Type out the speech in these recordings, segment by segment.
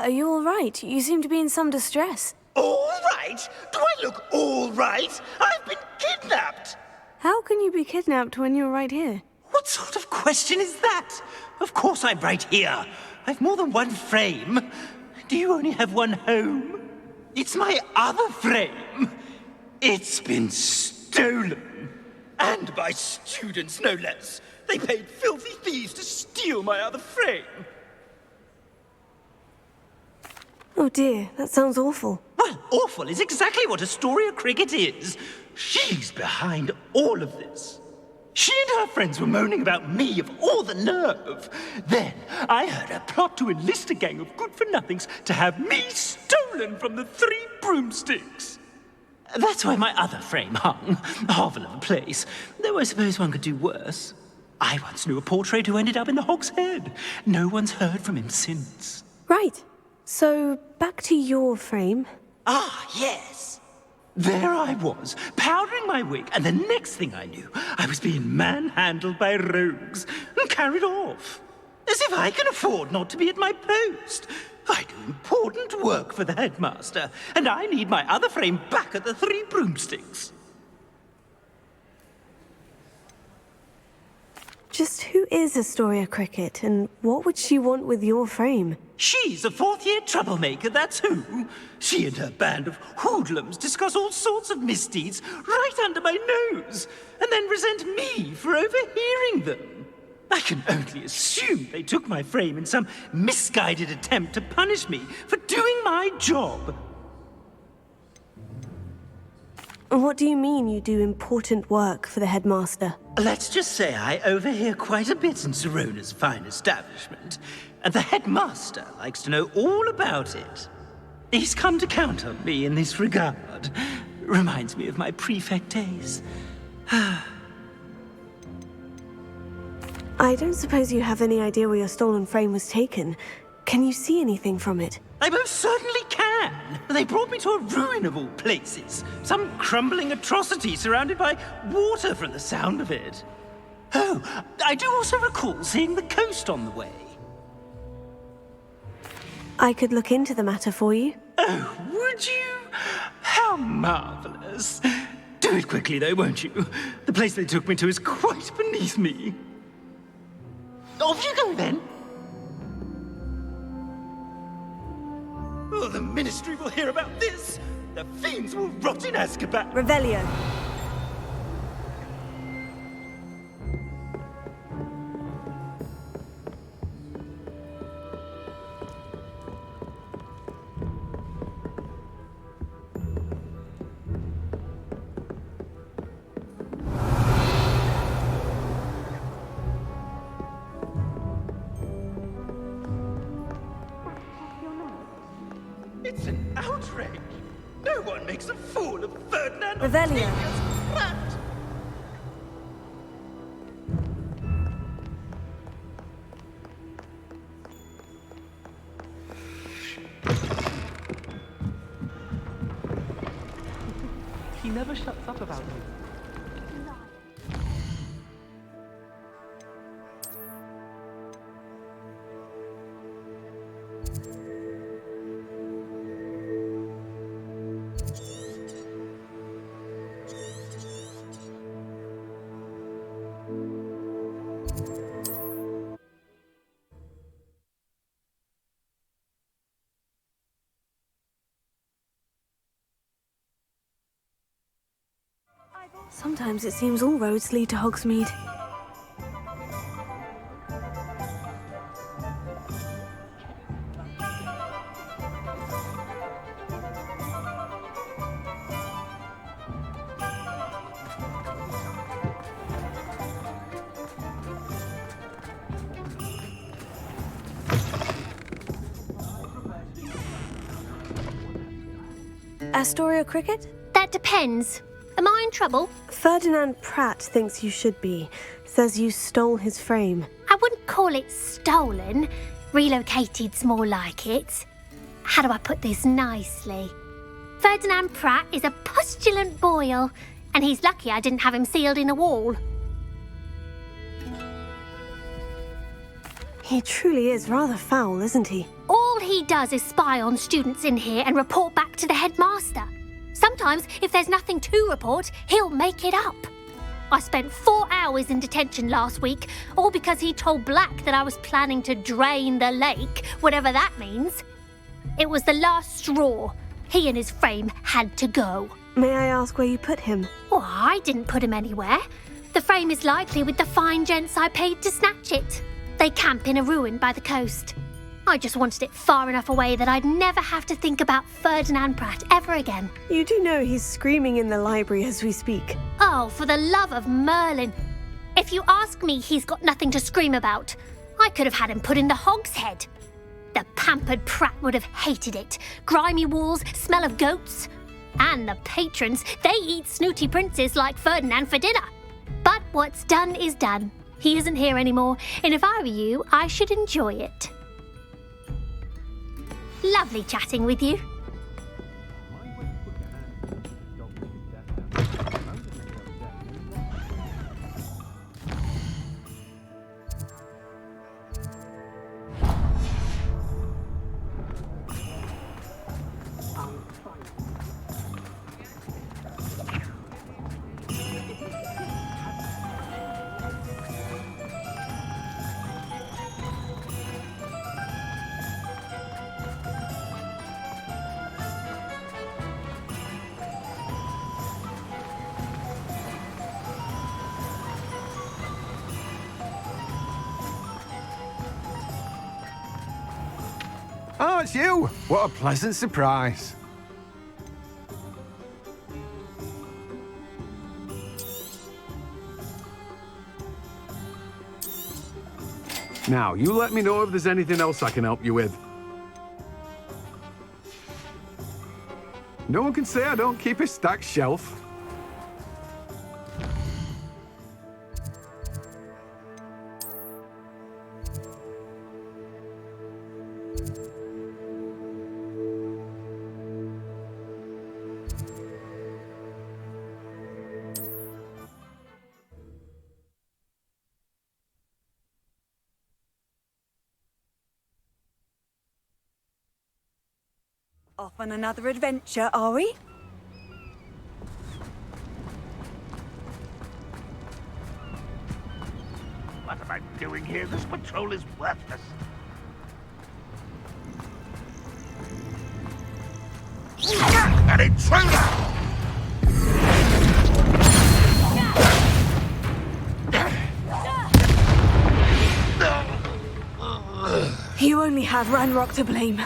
are you all right? You seem to be in some distress. All right? Do I look all right? I've been kidnapped! How can you be kidnapped when you're right here? What sort of question is that? Of course I'm right here. I've more than one frame. Do you only have one home? It's my other frame. It's been stolen. And by students, no less. They paid filthy thieves to steal my other frame. Oh dear, that sounds awful. Well, awful is exactly what Astoria Cricket is. She's behind all of this. She and her friends were moaning about me of all the nerve. Then I heard her plot to enlist a gang of good-for-nothings to have me stolen from the Three Broomsticks. That's why my other frame hung. A hovel of a place. Though I suppose one could do worse. I once knew a portrait who ended up in the Hog's Head. No one's heard from him since. Right. So, back to your frame. Ah, yes. There I was, powdering my wig, and the next thing I knew, I was being manhandled by rogues and carried off. As if I can afford not to be at my post. I do important work for the headmaster, and I need my other frame back at the Three Broomsticks. Just who is Astoria Cricket, and what would she want with your frame? She's a fourth-year troublemaker, that's who. She and her band of hoodlums discuss all sorts of misdeeds right under my nose, and then resent me for overhearing them. I can only assume they took my frame in some misguided attempt to punish me for doing my job. What do you mean you do important work for the headmaster? Let's just say I overhear quite a bit in Sirona's fine establishment, and the headmaster likes to know all about it. He's come to count on me in this regard. Reminds me of my prefect days. I don't suppose you have any idea where your stolen frame was taken. Can you see anything from it? I most certainly can. They brought me to a ruin of all places. Some crumbling atrocity surrounded by water from the sound of it. Oh, I do also recall seeing the coast on the way. I could look into the matter for you. Oh, would you? How marvelous. Do it quickly, though, won't you? The place they took me to is quite beneath me. Off you go, then. Oh, the Ministry will hear about this. The fiends will rot in Azkaban. Revelio. It's an outrage. No one makes a fool of Ferdinand. Revelio. He never shuts up about you. Sometimes it seems all roads lead to Hogsmeade. Astoria Cricket? That depends. Am I in trouble? Ferdinand Pratt thinks you should be. Says you stole his frame. I wouldn't call it stolen. Relocated's more like it. How do I put this nicely? Ferdinand Pratt is a postulant boil, and he's lucky I didn't have him sealed in a wall. He truly is rather foul, isn't he? All All he does is spy on students in here and report back to the headmaster. Sometimes, if there's nothing to report, he'll make it up. I spent 4 hours in detention last week, all because he told Black that I was planning to drain the lake, whatever that means. It was the last straw. He and his frame had to go. May I ask where you put him? Well, I didn't put him anywhere. The frame is likely with the fine gents I paid to snatch it. They camp in a ruin by the coast. I just wanted it far enough away that I'd never have to think about Ferdinand Pratt ever again. You do know he's screaming in the library as we speak. Oh, for the love of Merlin. If you ask me, he's got nothing to scream about. I could have had him put in the Hogshead. The pampered Pratt would have hated it. Grimy walls, smell of goats. And the patrons, they eat snooty princes like Ferdinand for dinner. But what's done is done. He isn't here anymore, and if I were you, I should enjoy it. Lovely chatting with you. Oh, it's you! What a pleasant surprise. Now, you let me know if there's anything else I can help you with. No one can say I don't keep a stacked shelf. Off on another adventure, are we? What am I doing here? This patrol is worthless. An intruder! You only had Ranrock to blame.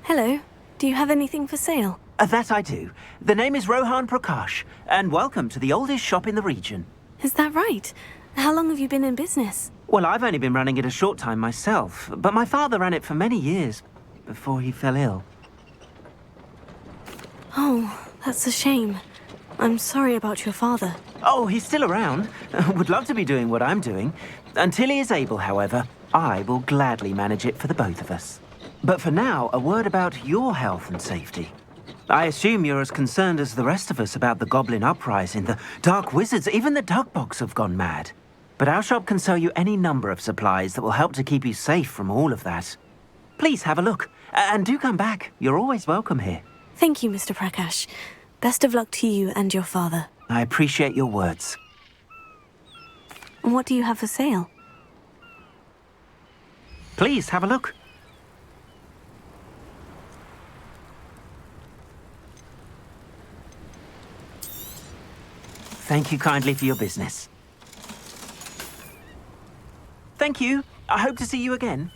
Hello. Do you have anything for sale? That I do. The name is Rohan Prakash, and welcome to the oldest shop in the region. Is that right? How long have you been in business? Well, I've only been running it a short time myself, but my father ran it for many years before he fell ill. Oh, that's a shame. I'm sorry about your father. Oh, he's still around. Would love to be doing what I'm doing. Until he is able, however, I will gladly manage it for the both of us. But for now, a word about your health and safety. I assume you're as concerned as the rest of us about the Goblin Uprising, the Dark Wizards, even the Dugbogs have gone mad. But our shop can sell you any number of supplies that will help to keep you safe from all of that. Please have a look, and do come back. You're always welcome here. Thank you, Mr. Prakash. Best of luck to you and your father. I appreciate your words. What do you have for sale? Please have a look. Thank you kindly for your business. Thank you. I hope to see you again.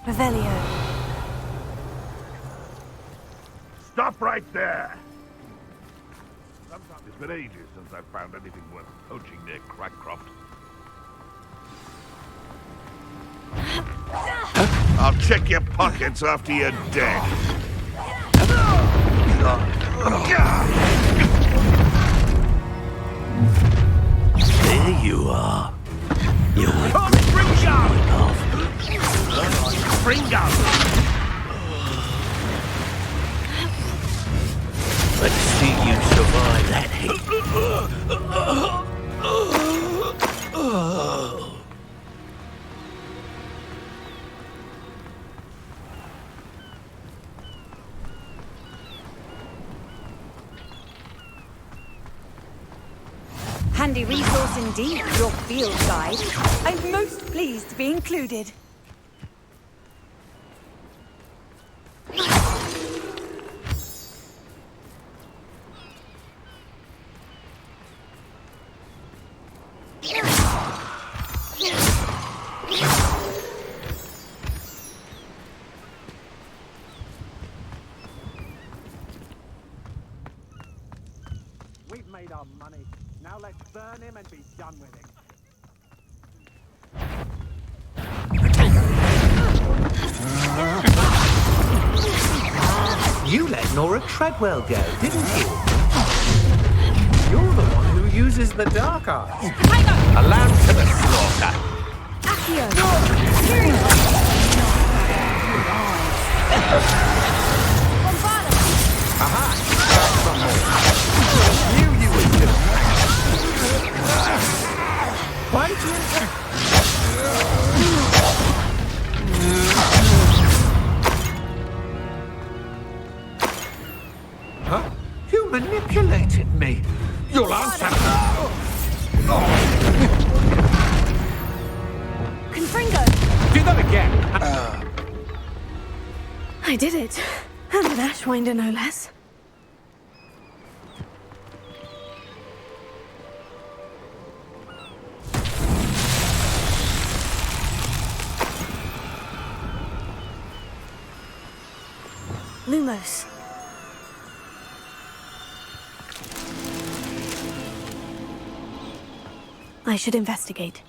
Revelio. Stop right there! Sometimes it's been ages since I've found anything worth poaching near Crackcroft. I'll check your pockets after you're dead. There you are. You'll regret showing off. Fringo! Let's see you survive that hit. Handy resource indeed, your field guide. I'm most pleased to be included. We've made our money. Now let's burn him and be done with him. You let Nora Treadwell go, didn't you? You're the one who uses the dark arts. A lamb to the slaughter. Aha! Knew you were good. Why did you... Huh? You manipulated me. You'll answer. Confringo! Do that again. I did it. And an Ashwinder, no less. Lumos. I should investigate.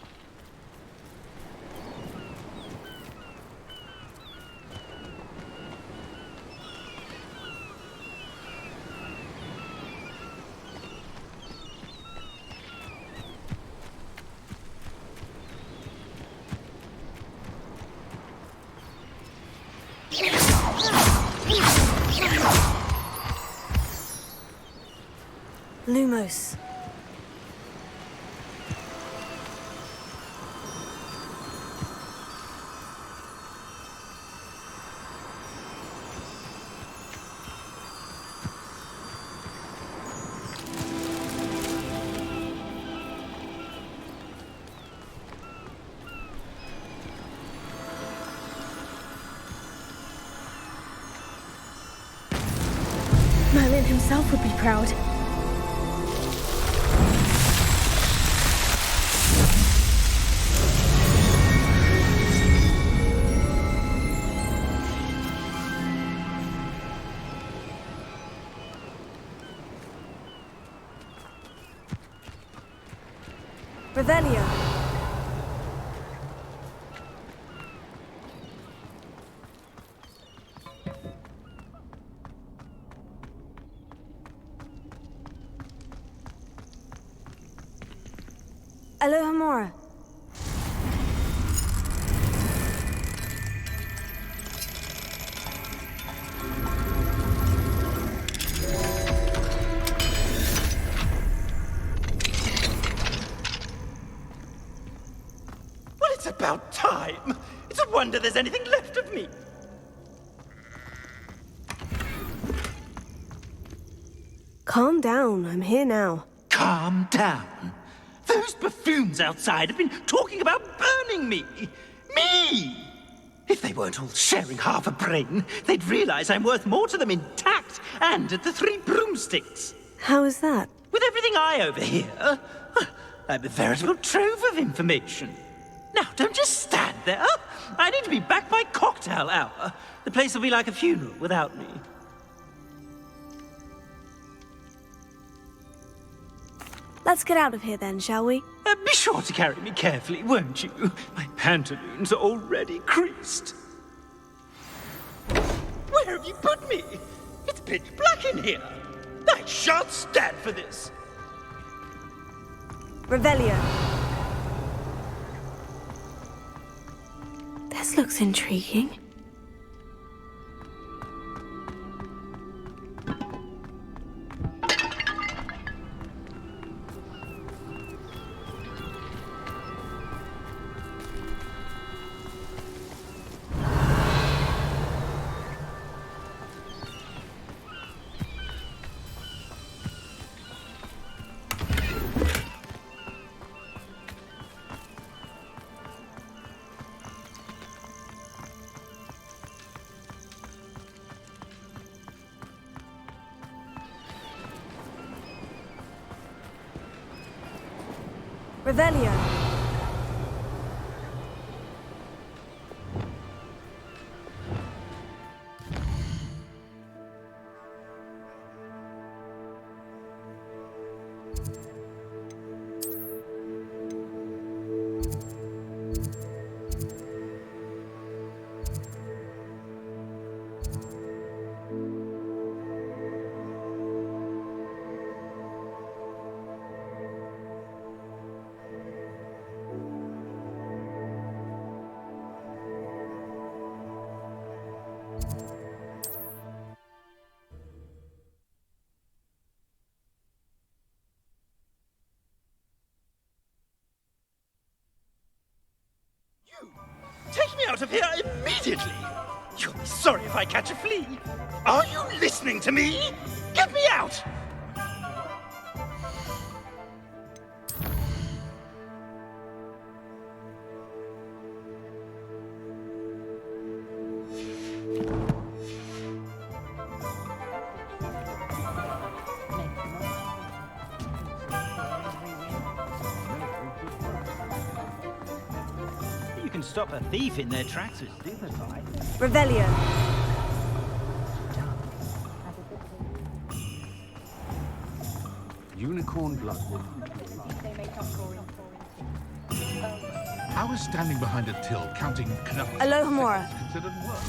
Lumos. Merlin himself would be proud. Revelio. Alohomora. Well, it's about time. It's a wonder there's anything left of me. Calm down, I'm here now. Calm down. Those buffoons outside have been talking about burning me. Me! If they weren't all sharing half a brain, they'd realize I'm worth more to them intact and at the Three Broomsticks. How is that? With everything I overhear, I'm a veritable trove of information. Now, don't just stand there. I need to be back by cocktail hour. The place will be like a funeral without me. Let's get out of here then, shall we? Be sure to carry me carefully, won't you? My pantaloons are already creased. Where have you put me? It's pitch black in here. I shan't stand for this. Revelio. This looks intriguing. Revelio. Take me out of here immediately! You'll be sorry if I catch a flea. Are you listening to me? Get me out! You can stop a thief in their tracks with Superfly. Revelio. Unicorn blood. I was standing behind a till counting knuckles. Alohomora. Considered work.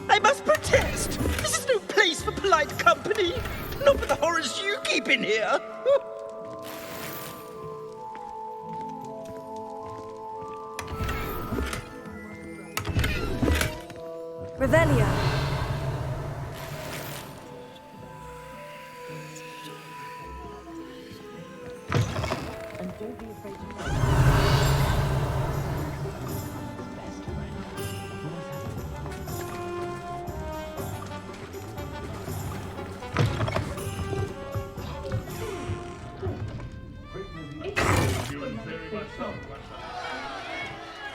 I must protest! This is no place for polite company! Not for the horrors you keep in here! Revelio.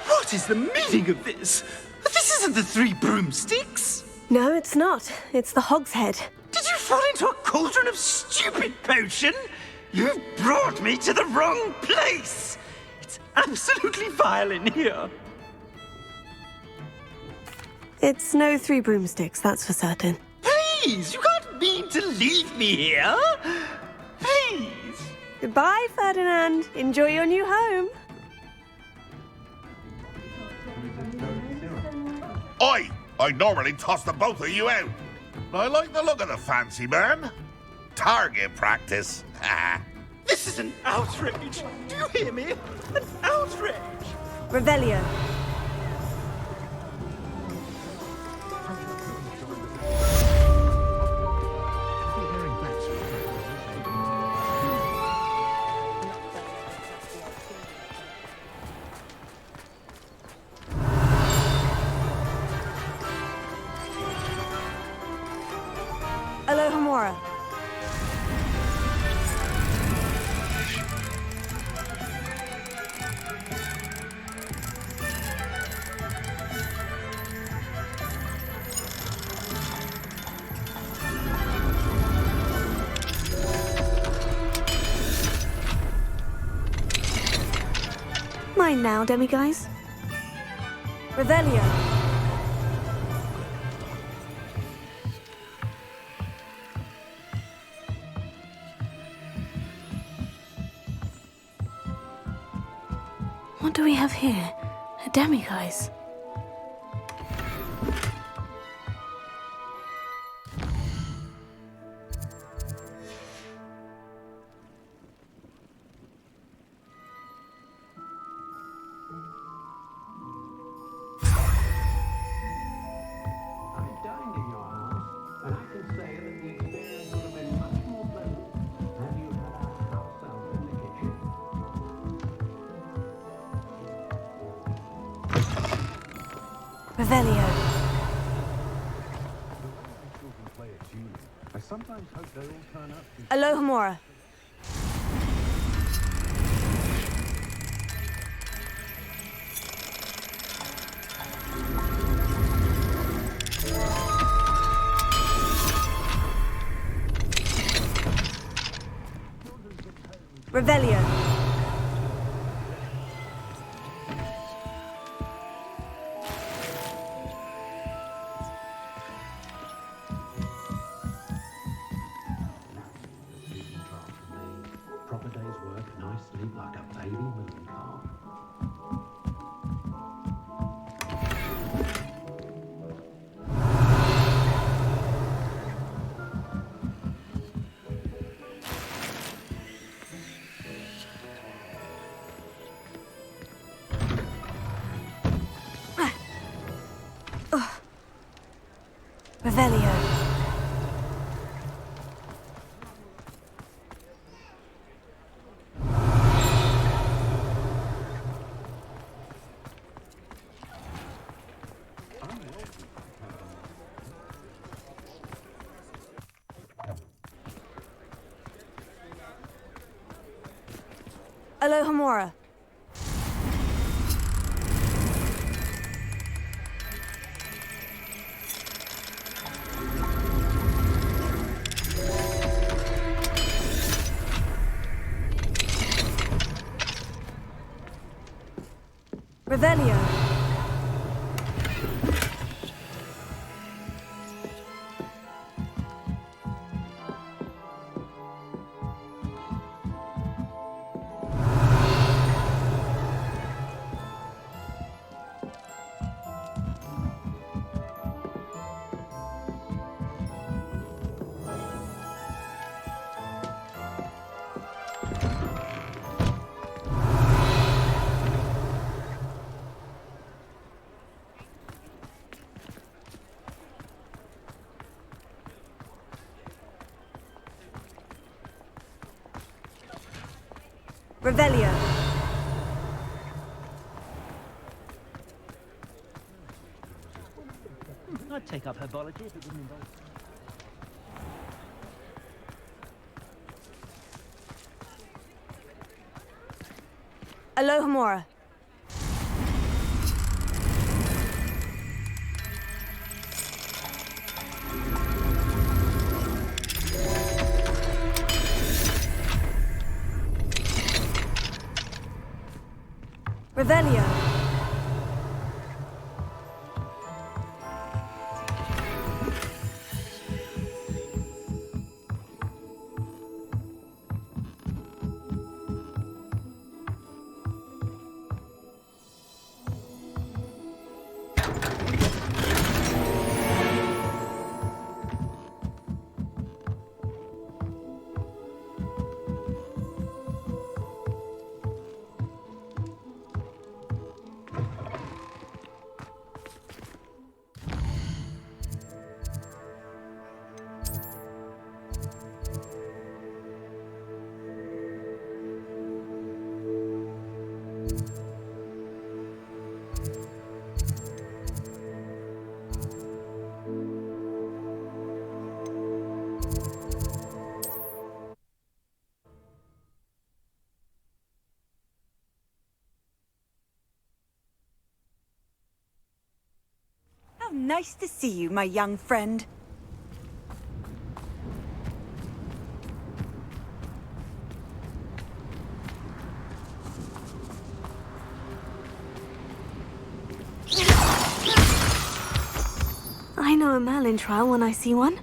What is the meaning of this? This isn't the Three Broomsticks! No, it's not. It's the Hogshead. Did you fall into a cauldron of stupid potion? You've brought me to the wrong place! It's absolutely vile in here. It's no Three Broomsticks, that's for certain. Please, you can't mean to leave me here. Please. Goodbye, Ferdinand. Enjoy your new home. I normally toss the both of you out. I like the look of the fancy man. Target practice. This is an outrage. Do you hear me? An outrage. Revelio. Alohomora. Mine now, demiguise. Revelio. What do we have here? A demiguise. I dined in your house, and I can say that the experience would have been much more pleasant had you had our house out in the kitchen. Revelio. Children play a tune. I sometimes hope they all turn out to be Alohomora. Revelio. proper day's work, nice sleep like a baby moon calm. Revelio. Alohomora. Revelio. Revelio. I'd take up herbology if it didn't involve. Alohomora. Revelio. Nice to see you, my young friend. I know a Merlin trial when I see one.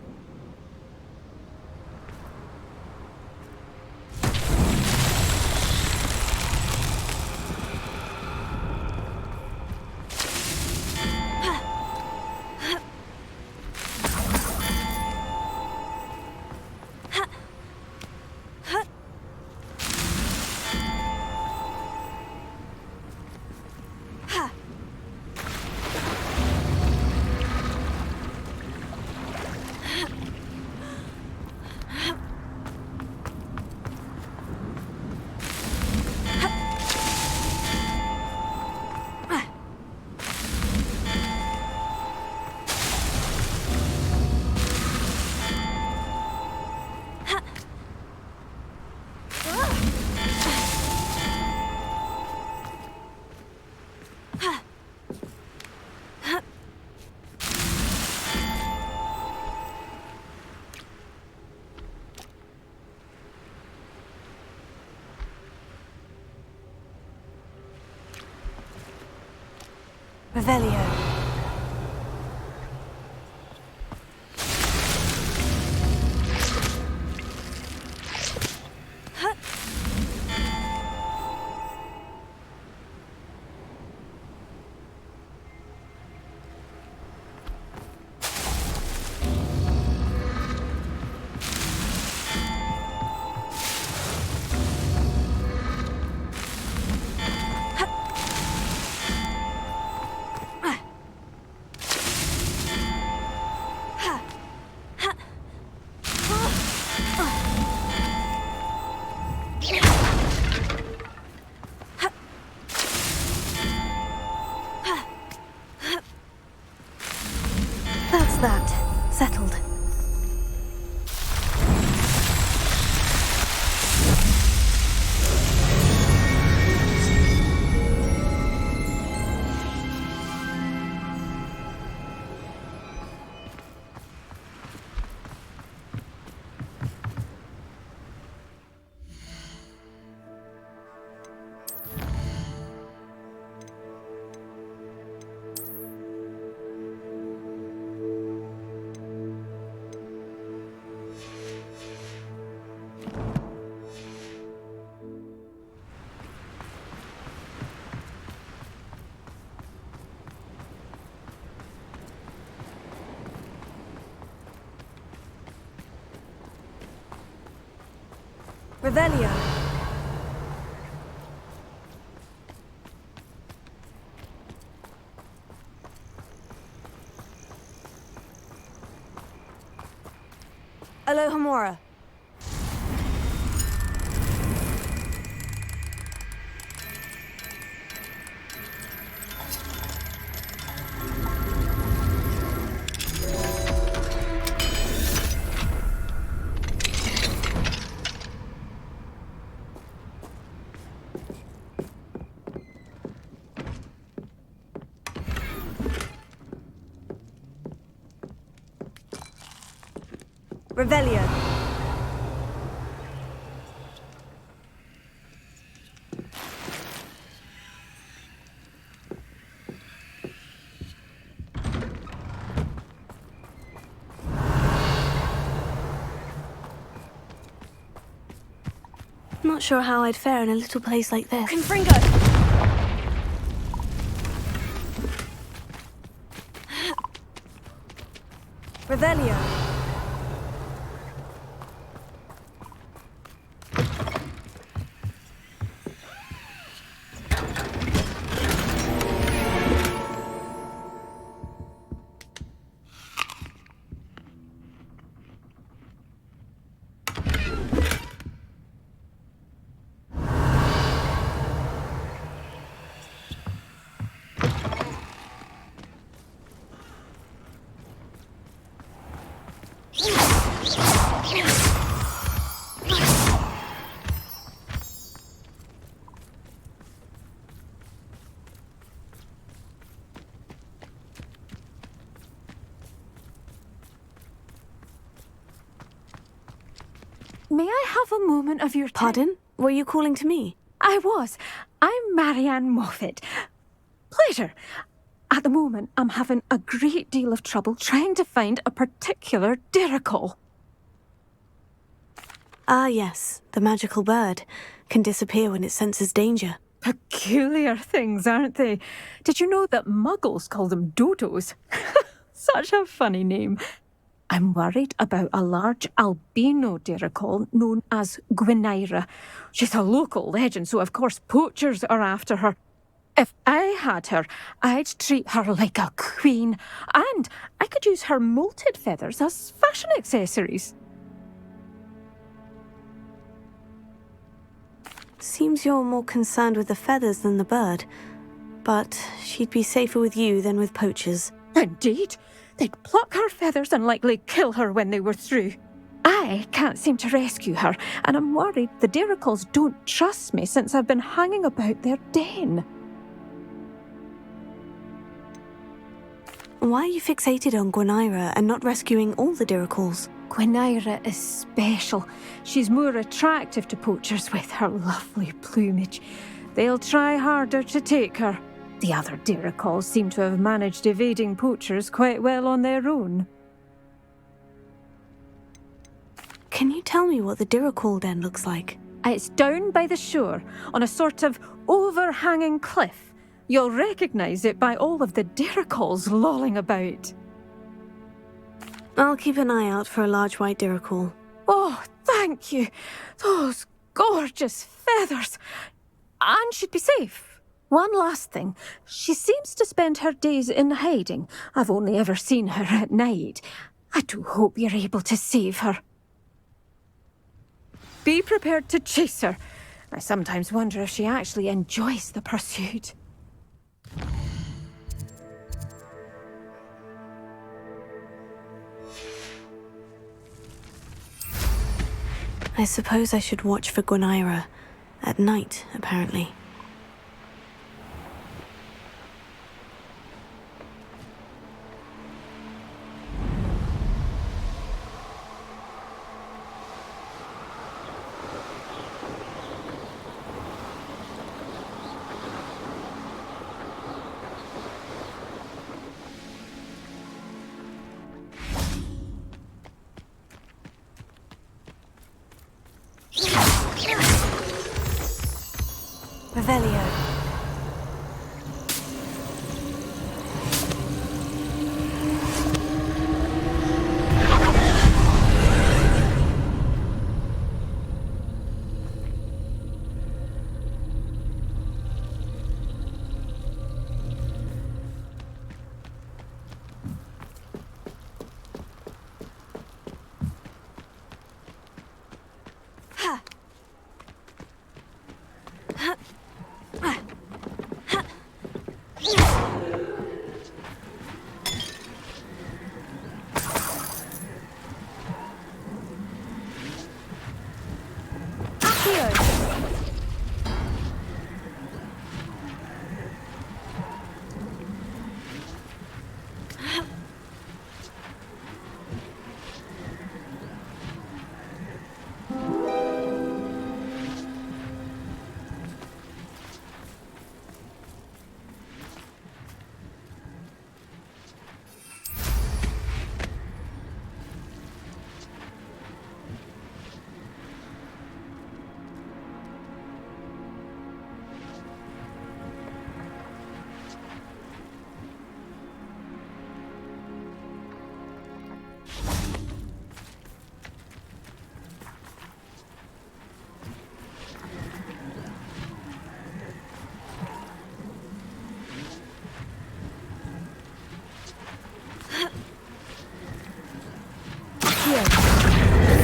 Revelio. That's that. Settled. Revelio. Alohomora. Revelio. Not sure how I'd fare in a little place like this. Confringo! Revelio. may I have a moment of your time? Pardon? Were you calling to me? I was. I'm Marianne Moffat. Pleasure. At the moment, I'm having a great deal of trouble trying to find a particular diricol. Ah, yes. The magical bird. Can disappear when it senses danger. Peculiar things, aren't they? Did you know that muggles call them dodos? Such a funny name. I'm worried about a large albino diricol known as Gwynaira. She's a local legend, so of course poachers are after her. If I had her, I'd treat her like a queen, and I could use her molted feathers as fashion accessories. Seems you're more concerned with the feathers than the bird. But she'd be safer with you than with poachers. Indeed. They'd pluck her feathers and likely kill her when they were through. I can't seem to rescue her, and I'm worried the diricols don't trust me since I've been hanging about their den. Why are you fixated on Gwynaira and not rescuing all the diricols? Gwynaira is special. She's more attractive to poachers with her lovely plumage. They'll try harder to take her. The other diricols seem to have managed evading poachers quite well on their own. Can you tell me what the diricol den looks like? It's down by the shore, on a sort of overhanging cliff. You'll recognise it by all of the diricols lolling about. I'll keep an eye out for a large white diricol. Oh, thank you. Those gorgeous feathers. And she'd be safe. One last thing. She seems to spend her days in hiding. I've only ever seen her at night. I do hope you're able to save her. Be prepared to chase her. I sometimes wonder if she actually enjoys the pursuit. I suppose I should watch for Gwynaira. At night, apparently. Revelio.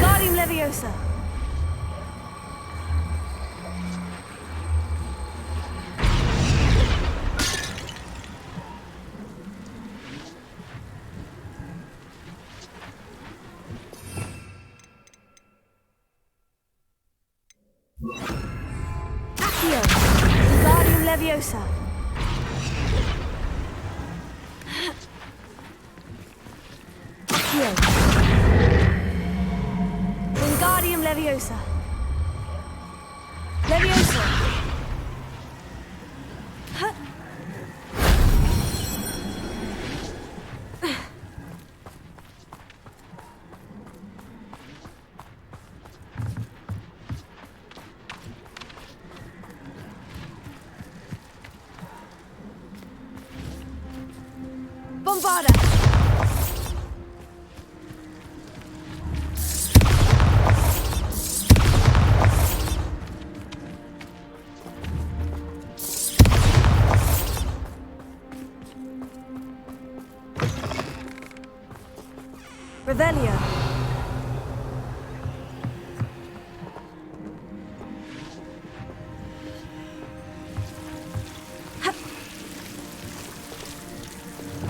Wingardium Leviosa. Accio. Wingardium Leviosa. Accio. Wingardium Wingardium Leviosa. Leviosa. Huh. Bombarda. Revelio. Hup.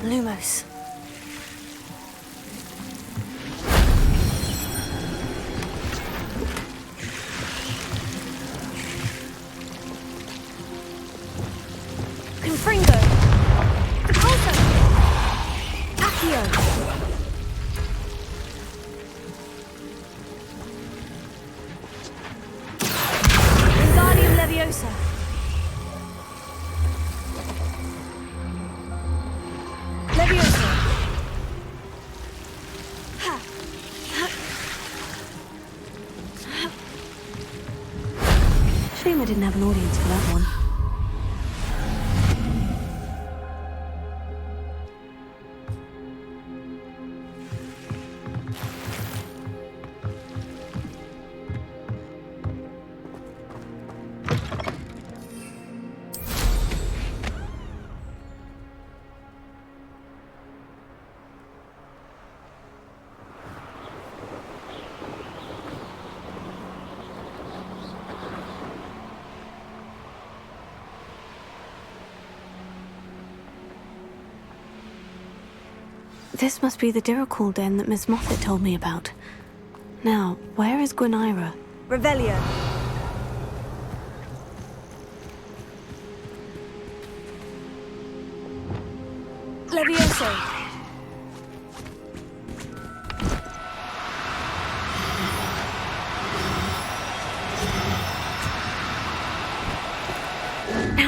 Lumos. Confringo. Pulsar. Accio. Wingardium Leviosa. Leviosa. Ha. Ha. Shame I didn't have an audience for that one. This must be the Diricall den that Miss Moffat told me about. Now, where is Gwenira? Revelio. Levioso.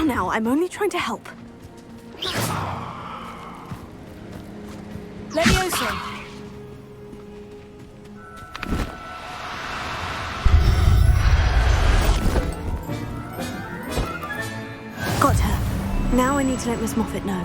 Now, I'm only trying to help. Levioso. Got her. Now I need to let Miss Moffat know.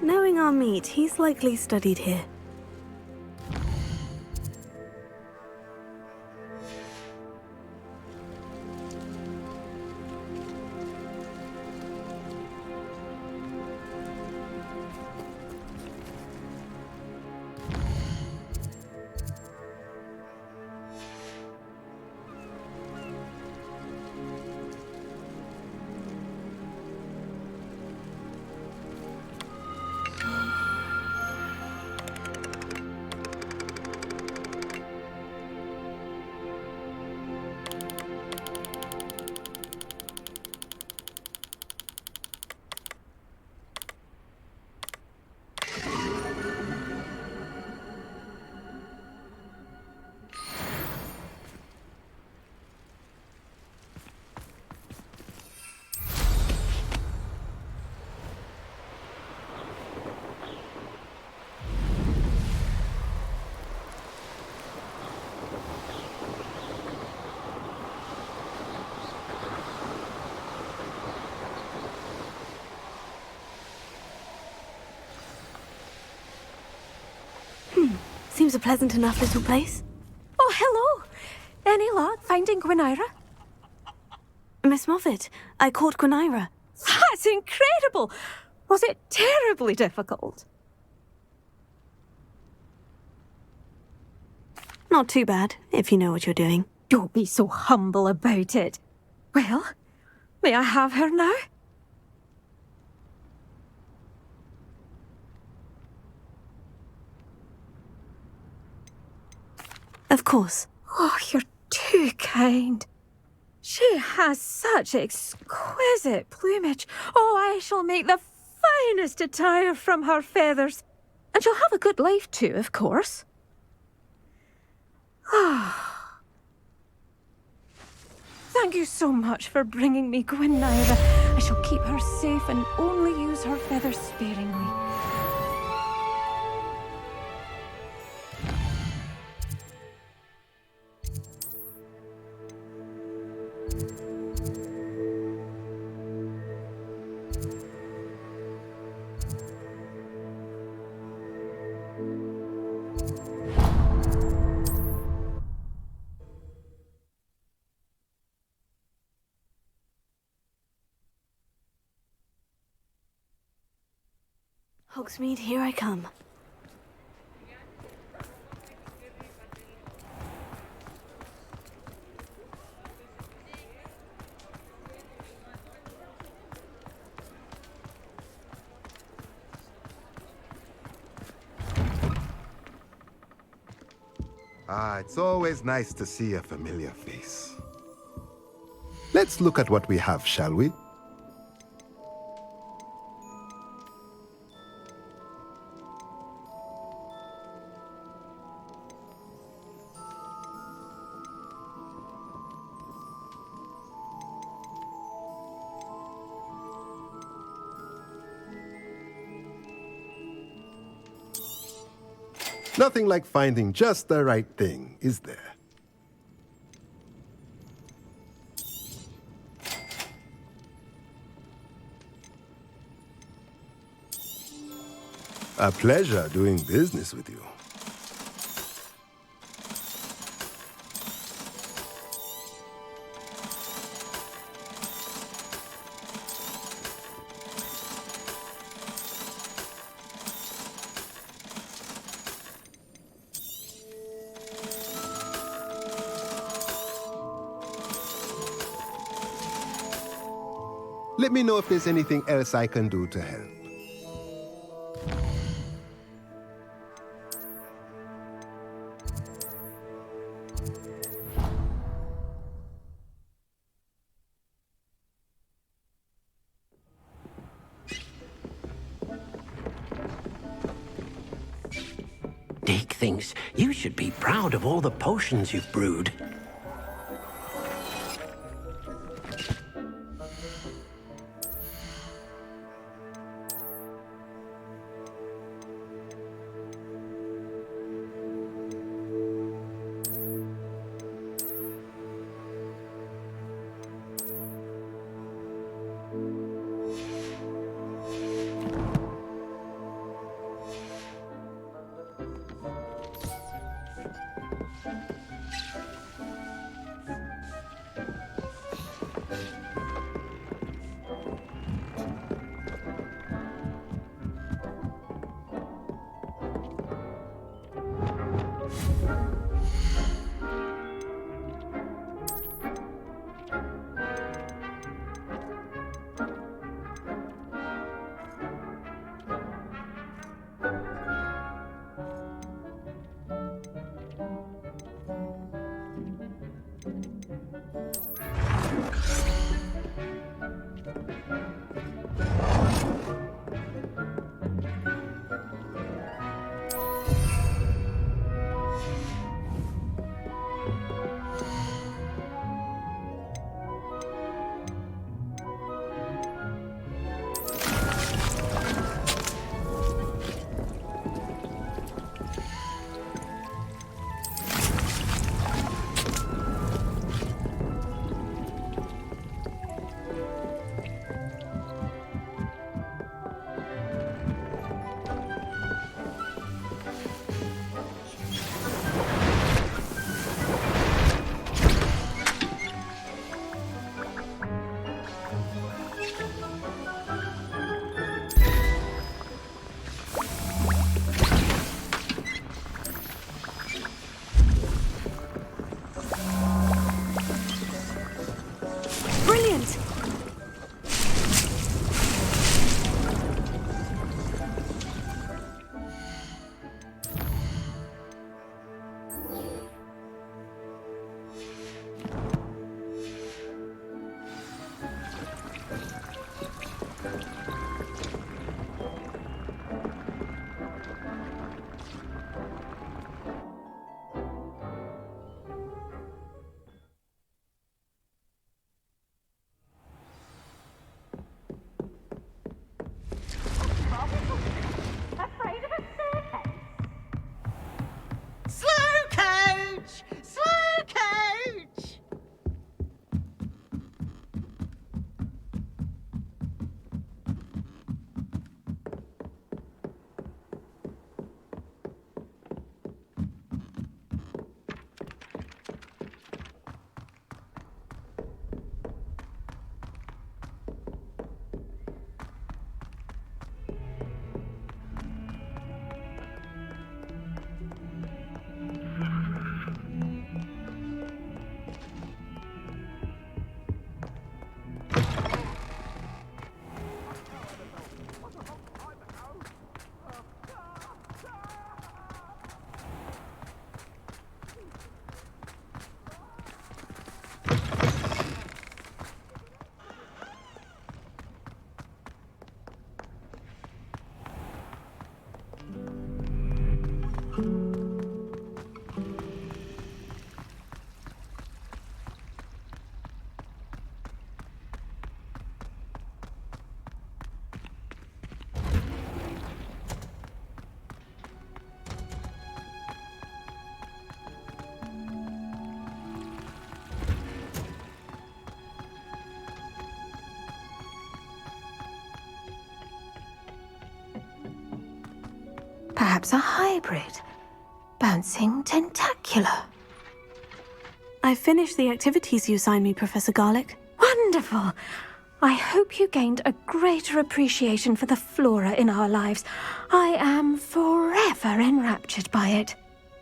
Knowing our meat, he's likely studied here. Seems a pleasant enough little place. Oh, hello. Any luck finding Gwenira? Miss Moffat, I caught Gwenira. That's incredible. Was it terribly difficult? Not too bad, if you know what you're doing. Don't be so humble about it. Well, may I have her now? Of course. Oh, you're too kind. She has such exquisite plumage. Oh, I shall make the finest attire from her feathers. And she'll have a good life too, of course. Ah. Thank you so much for bringing me Gwynaira. I shall keep her safe and only use her feathers sparingly. Hogsmeade, here I come. Ah, it's always nice to see a familiar face. Let's look at what we have, shall we? Nothing like finding just the right thing, is there? A pleasure doing business with you. Let me know if there's anything else I can do to help. Deke thinks you should be proud of all the potions you've brewed. Perhaps a hybrid. Bouncing tentacular. I finished the activities you assigned me, Professor Garlick. Wonderful! I hope you gained a greater appreciation for the flora in our lives. I am forever enraptured by it.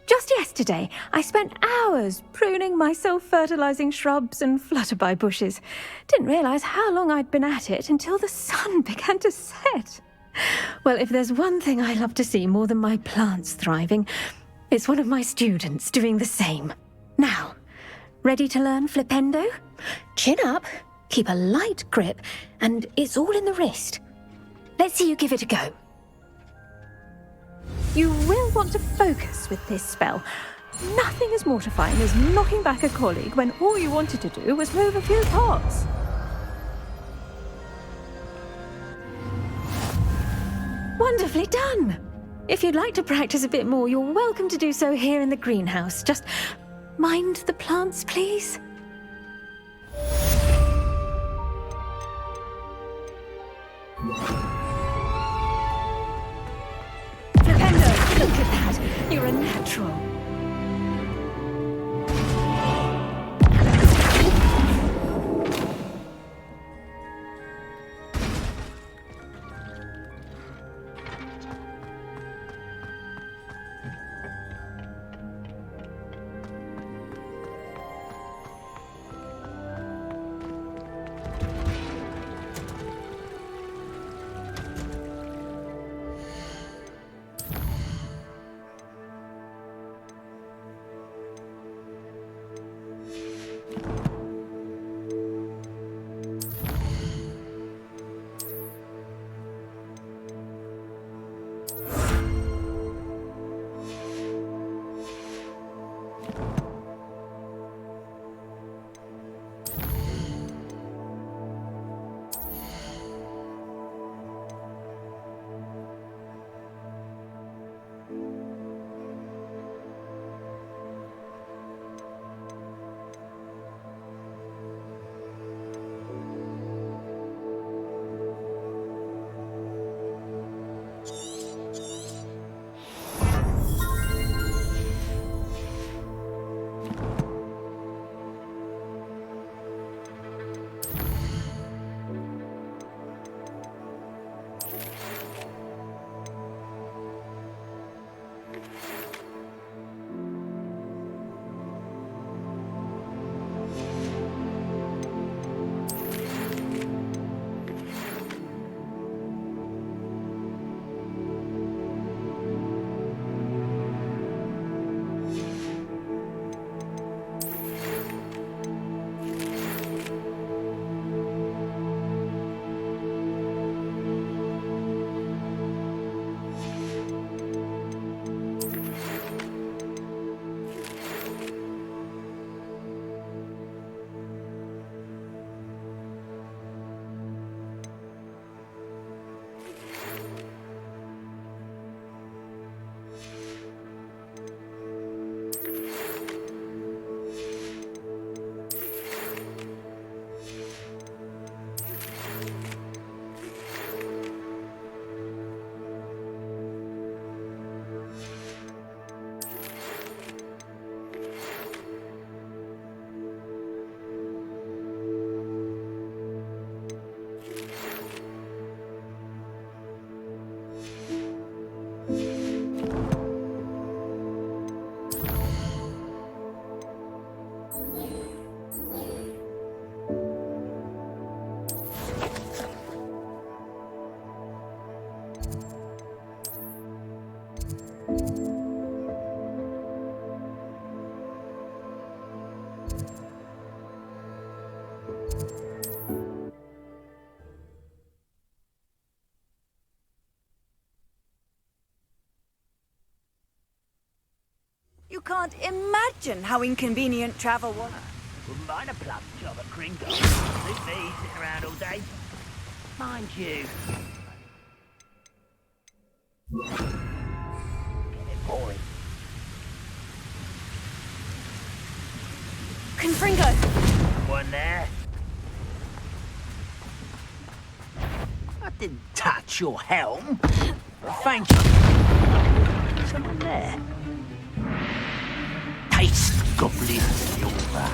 Just yesterday, I spent hours pruning my self-fertilizing shrubs and flutterby bushes. Didn't realize how long I'd been at it until the sun began to set. Well, if there's one thing I love to see more than my plants thriving, it's one of my students doing the same. Now, ready to learn flipendo? Chin up, keep a light grip, and it's all in the wrist. Let's see you give it a go. You will want to focus with this spell. Nothing as mortifying as knocking back a colleague when all you wanted to do was move a few pots. Wonderfully done! If you'd like to practice a bit more, you're welcome to do so here in the greenhouse. Just mind the plants, please. Flipendo, look at that! You're a natural. can't imagine how inconvenient travel was. Wouldn't mind a plum job at Gringo. Suit me sitting around all day. Mind you. Getting boring. Confringo! One there. I didn't touch your helm. Thank you. Someone there. Taste goblin silver.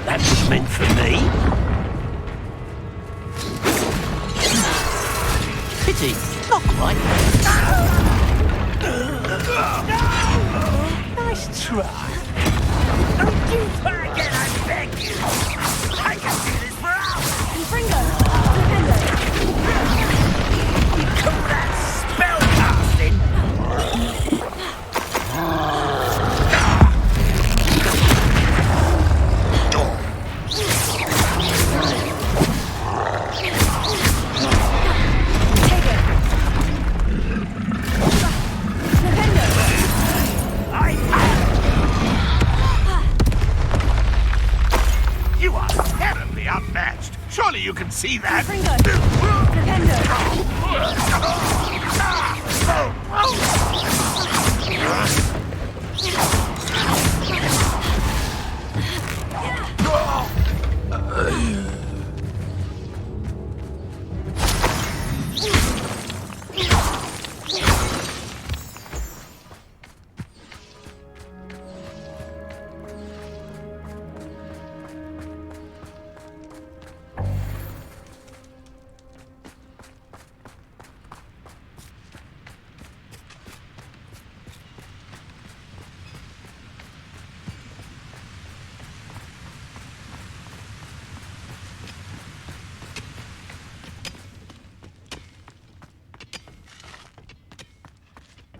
That was meant for me. Pity, not quite. Nice try. Don't you try again, I beg you. I can do this for hours. Confringo! You call that spell casting? You are terribly outmatched. Surely you can see that.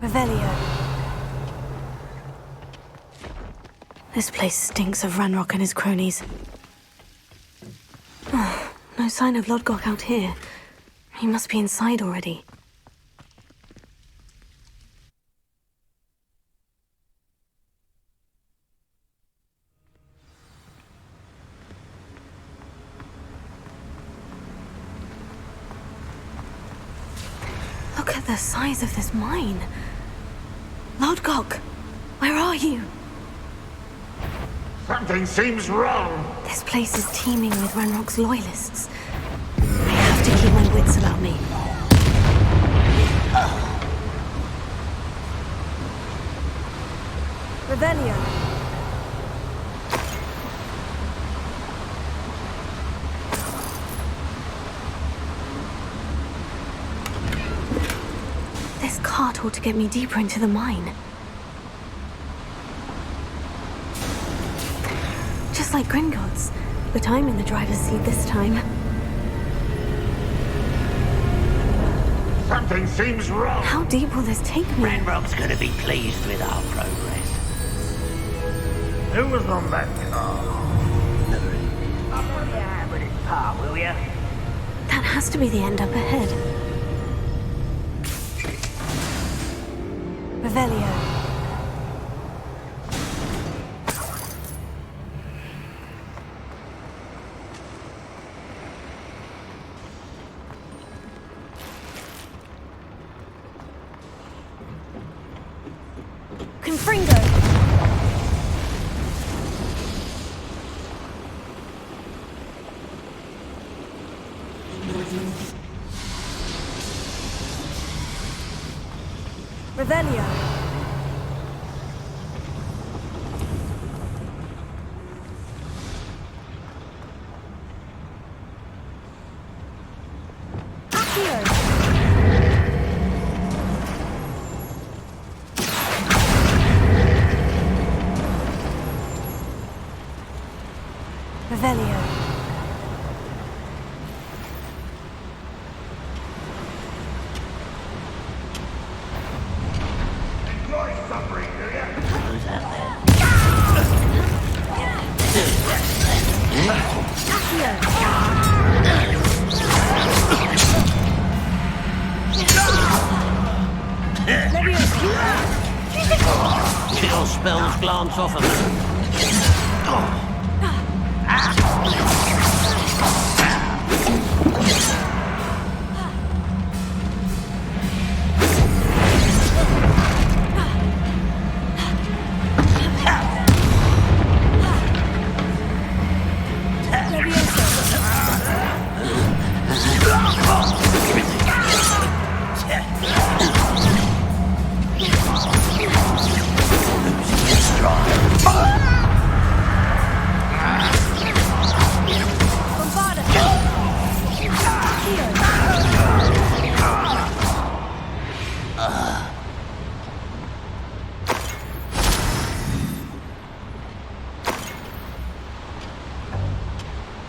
Revelio. This place stinks of Ranrock and his cronies. Oh, no sign of Lodgok out here. He must be inside already. Look at the size of this mine. Lodgok, where are you? Something seems wrong. This place is teeming with Ranrock's loyalists. I have to keep my wits about me. Revelio. This cart ought to get me deeper into the mine. Just like Gringotts, but I'm in the driver's seat this time. Something seems wrong. How deep will this take me? Ranrock's gonna be pleased with our progress. Who was on that car? I'll put your hand with his paw, will ya? That has to be the end up ahead. Revelio. Confringo! Revelio. Accio. Revelio. Enjoy suffering, do you? Those spells glance off of them.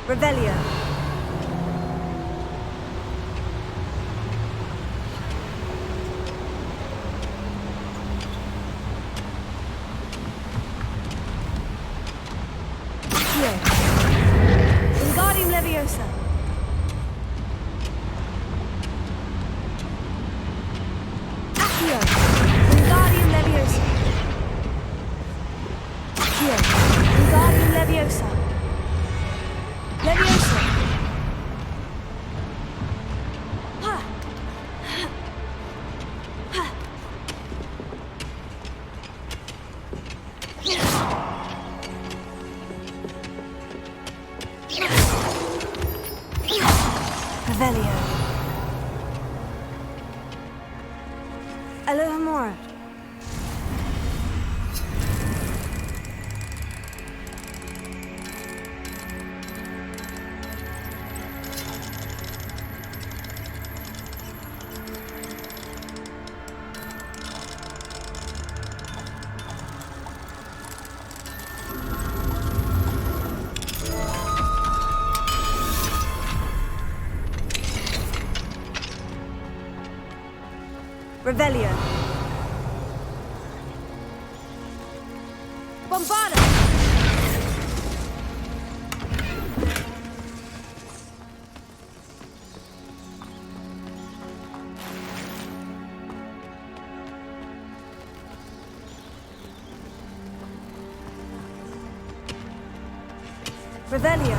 Revelio. Wingardium Leviosa. Accio. Wingardium Leviosa. Accio. Wingardium Leviosa. Leviosa. Revelio. Alohomora. Revelio. Bombarda. Revelio.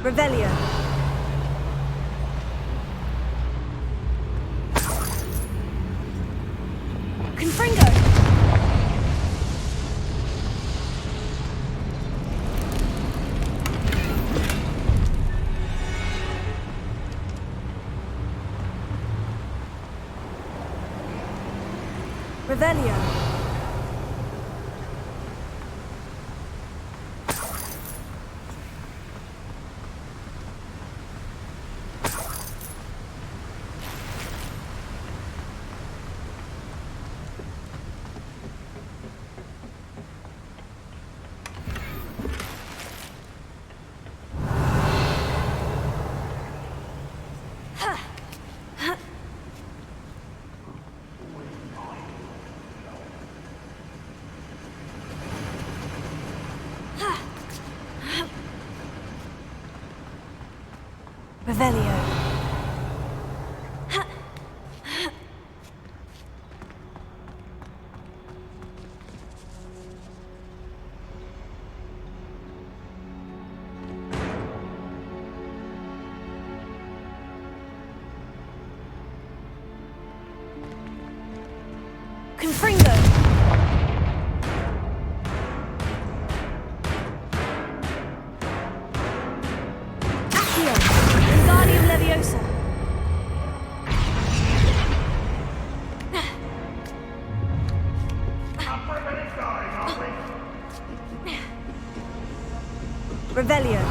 Revelio. Confringo. Revelio. Revelio. Confringo. Accio. Wingardium Leviosa. Revelio.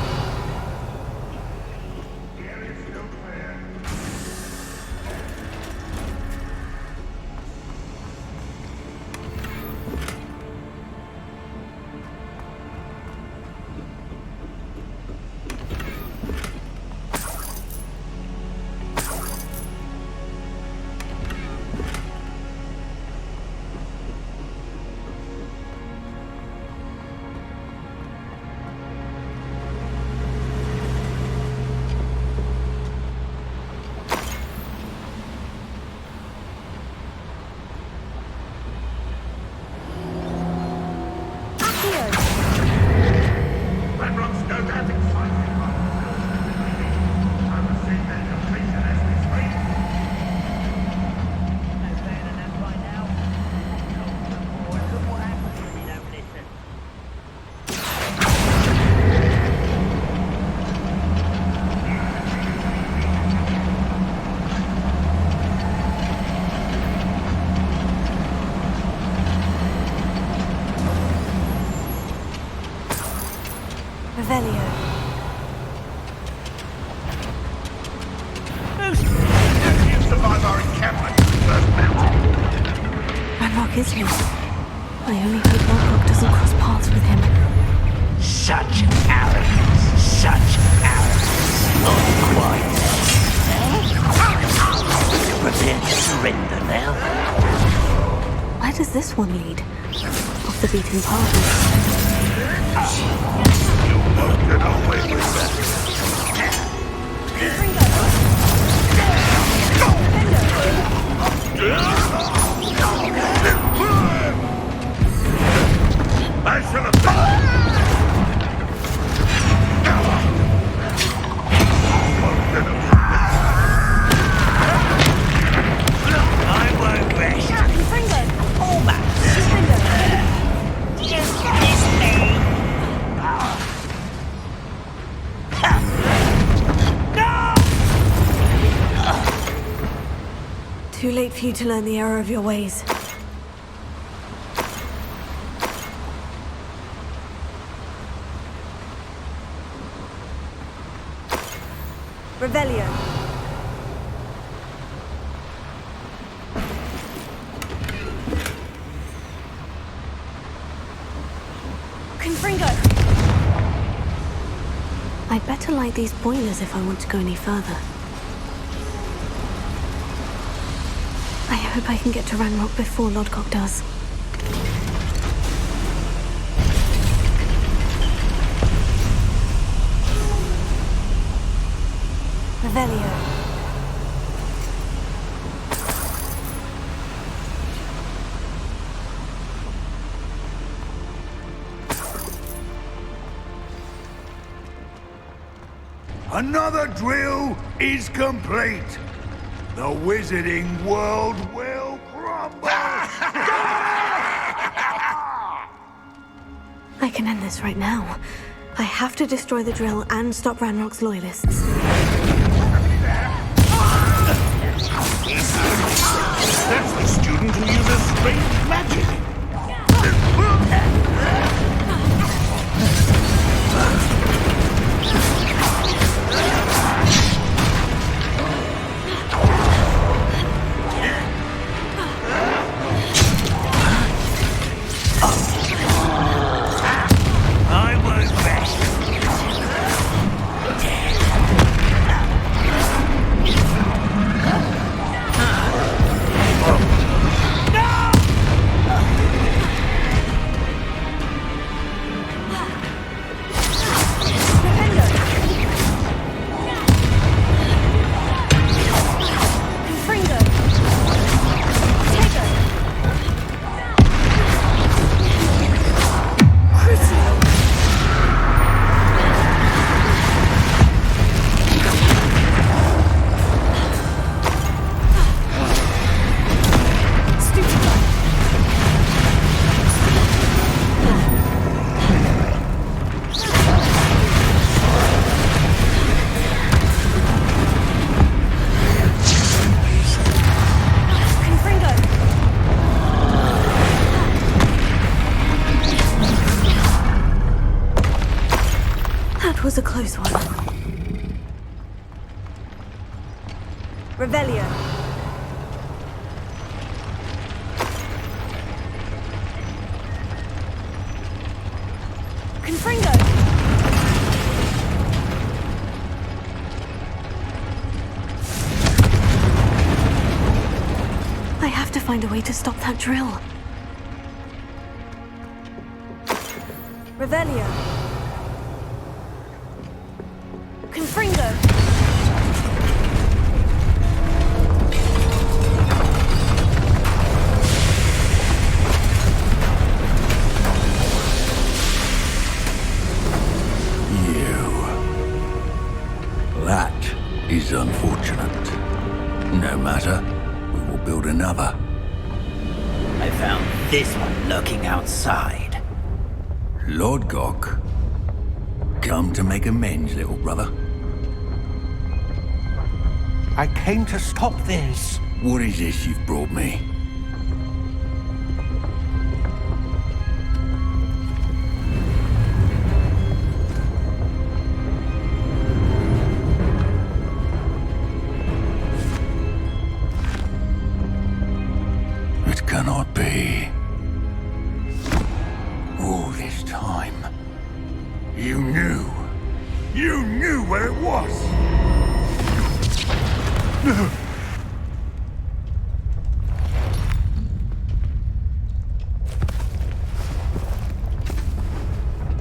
Revelio. You survive our encampment in the first mountain. Ranrock is loose. I only hope Lodgok doesn't cross paths with him. Such arrogance, such arrogance. Not quite. Prepare to surrender now. Where does this one lead? Off the beaten path. You won't get away with that. I shall have I won't rest. Almost. Just miss me. Too late for you to learn the error of your ways. Revelio. Confringo. I'd better light these boilers if I want to go any further. I hope I can get to Ranrock before Lodgok does. Revelio. Another drill is complete. The wizarding world will crumble. I can end this right now. I have to destroy the drill and stop Ranrock's loyalists. That's the student who uses strange magic. I won't rest. That was a close one. Revelio. Confringo. I have to find a way to stop that drill. Revelio. Confringo. That is unfortunate. No matter, we will build another. I found this one lurking outside. Lord Gok, come to make amends, little brother. I came to stop this. What is this you've brought me? be? All this time, you knew. You knew where it was! No!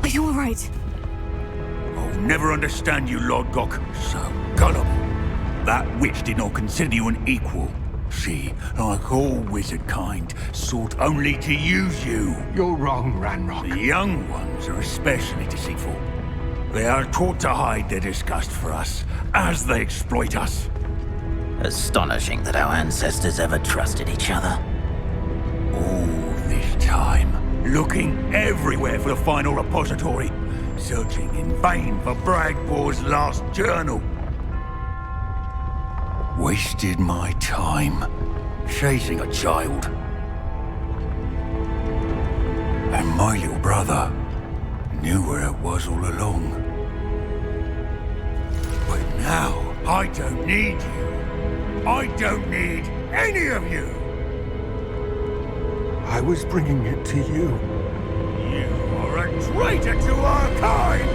Are you all right? I'll never understand you, Lord Gok. So gullible. That witch did not consider you an equal. She, like all wizard kind, sought only to use you. You're wrong, Ranrock. The young ones are especially deceitful. They are taught to hide their disgust for us, as they exploit us. Astonishing that our ancestors ever trusted each other. All this time, looking everywhere for the final repository, searching in vain for Bragbor's last journal. Wasted my time chasing a child. And my little brother knew where it was all along. But now, I don't need you. I don't need any of you. I was bringing it to you. You are a traitor to our kind!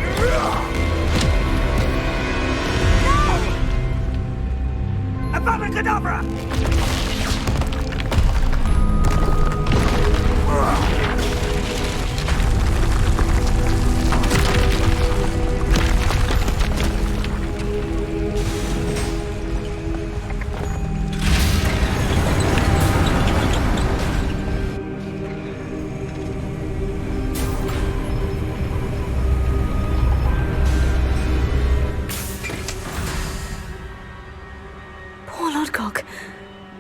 Avada Kedavra!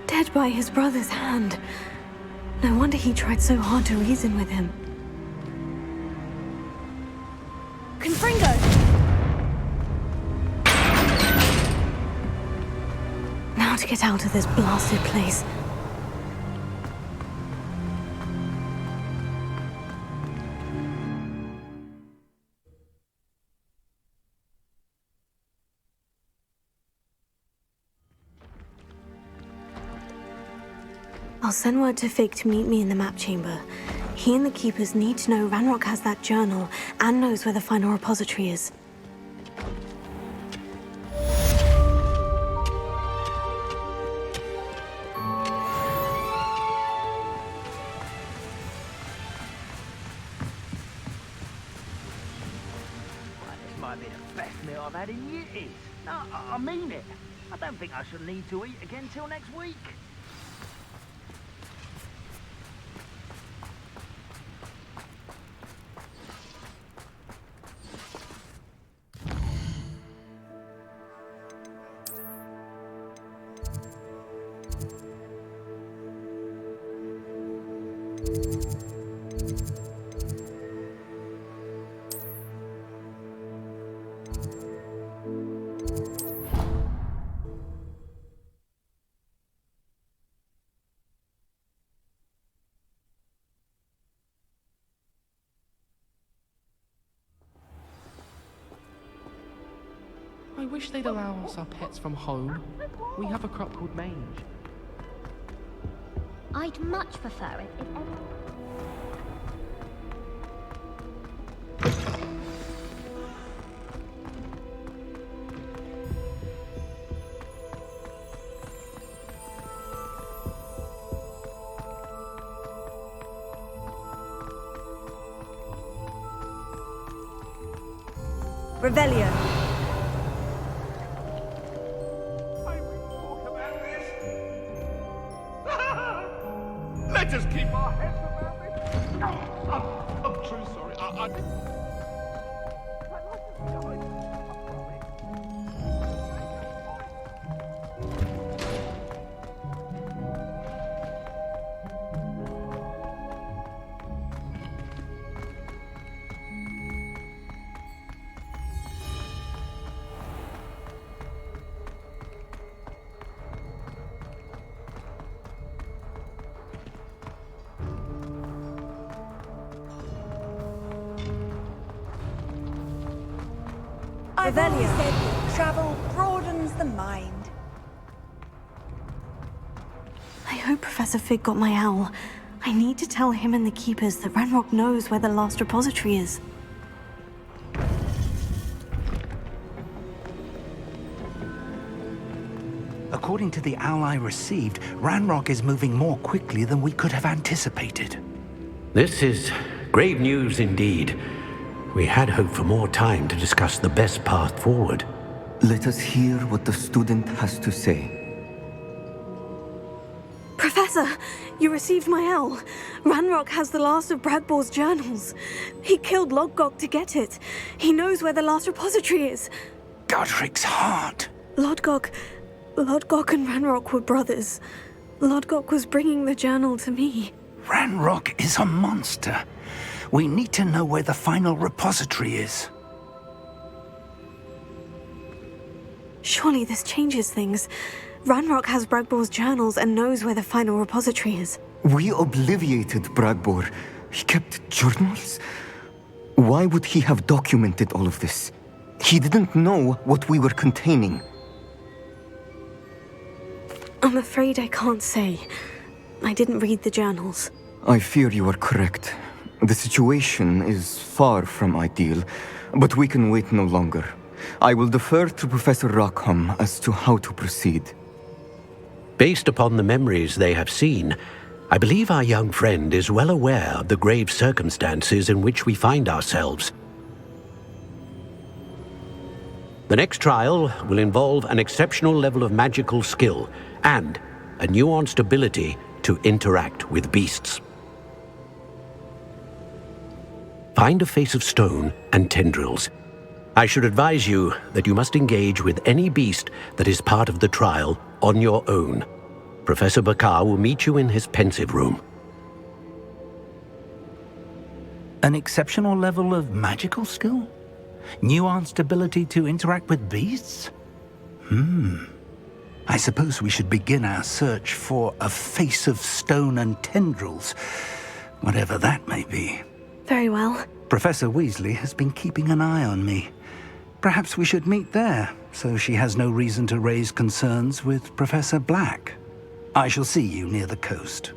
Dead by his brother's hand. No wonder he tried so hard to reason with him. Confringo! Now to get out of this blasted place. I'll send word to Fig to meet me in the map chamber. He and the Keepers need to know Ranrock has that journal and knows where the final repository is. This might be the best meal I've had in years. No, I mean it. I don't think I shall need to eat again till next week. I wish they'd allow us our pets from home. We have a crop called Mange. I'd much prefer it if everyone... Revelio. Let us keep our heads about it. I'm truly sorry. I didn't... I've always said that travel broadens the mind. I hope Professor Fig got my owl. I need to tell him and the Keepers that Ranrock knows where the last repository is. According to the owl I received, Ranrock is moving more quickly than we could have anticipated. This is grave news indeed. We had hoped for more time to discuss the best path forward. Let us hear what the student has to say. Professor, you received my owl. Ranrock has the last of Bradbor's journals. He killed Lodgok to get it. He knows where the last repository is. Godric's heart. Lodgok and Ranrock were brothers. Lodgok was bringing the journal to me. Ranrock is a monster. We need to know where the final repository is. Surely this changes things. Ranrock has Bradbor's journals and knows where the final repository is. We obliviated Bradbor. He kept journals? Why would he have documented all of this? He didn't know what we were containing. I'm afraid I can't say. I didn't read the journals. I fear you are correct. The situation is far from ideal, but we can wait no longer. I will defer to Professor Rockham as to how to proceed. Based upon the memories they have seen, I believe our young friend is well aware of the grave circumstances in which we find ourselves. The next trial will involve an exceptional level of magical skill and a nuanced ability to interact with beasts. Find a face of stone and tendrils. I should advise you that you must engage with any beast that is part of the trial on your own. Professor Bakar will meet you in his pensive room. An exceptional level of magical skill? Nuanced ability to interact with beasts? I suppose we should begin our search for a face of stone and tendrils, whatever that may be. Very well. Professor Weasley has been keeping an eye on me. Perhaps we should meet there, so she has no reason to raise concerns with Professor Black. I shall see you near the coast.